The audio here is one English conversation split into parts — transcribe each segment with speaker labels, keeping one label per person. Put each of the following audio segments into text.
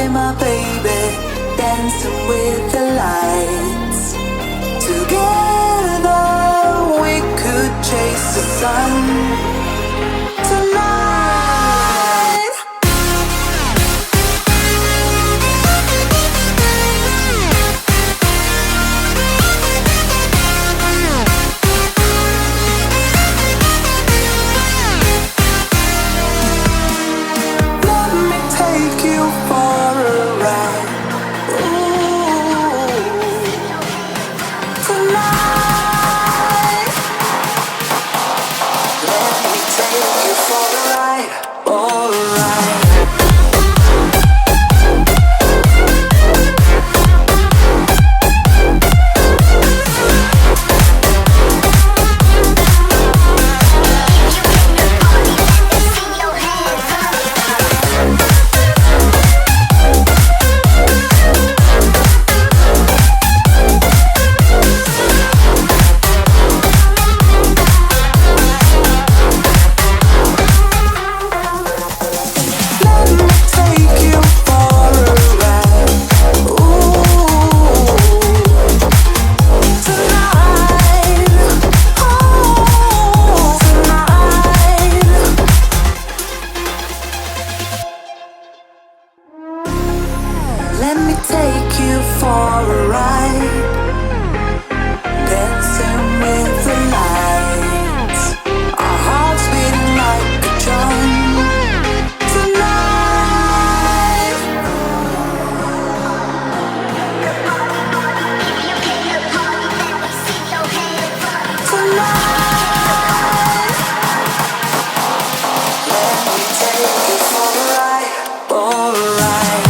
Speaker 1: crazy, my baby, dancing with the lights. Together we could chase the sun tonight. Let me take you for a ride. Ooh, tonight. Let me take you for a ride. Alright. Let me take you for a ride, dancing with the lights. Our hearts beating like a drum tonight. Tonight. Let me take you for a ride. Alright.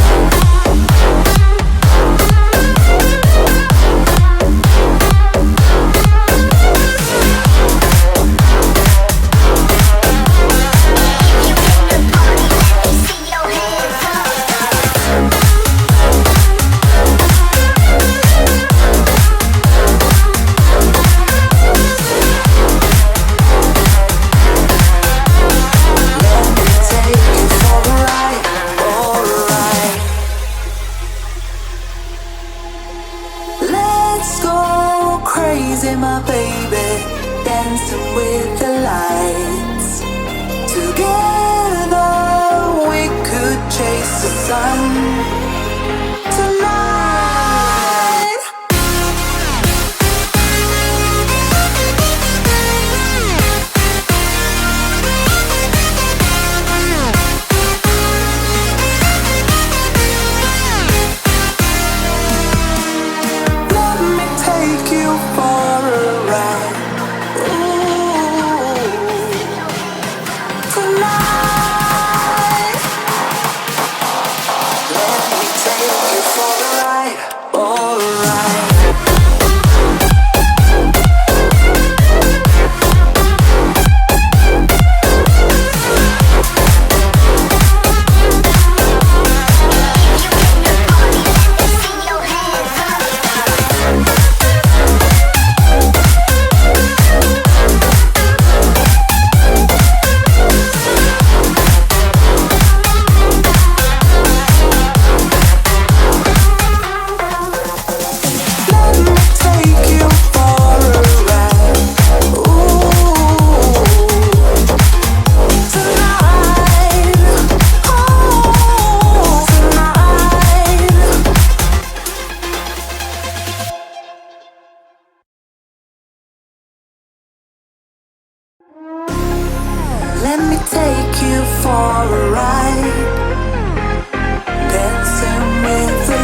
Speaker 1: Let's go crazy, my baby, dancing with the lights. Together we could chase the sun tonight. Let me take you for a ride. Ooh, tonight. Let me take you for a ride. Alright. Let me take you for a ride, dancing with the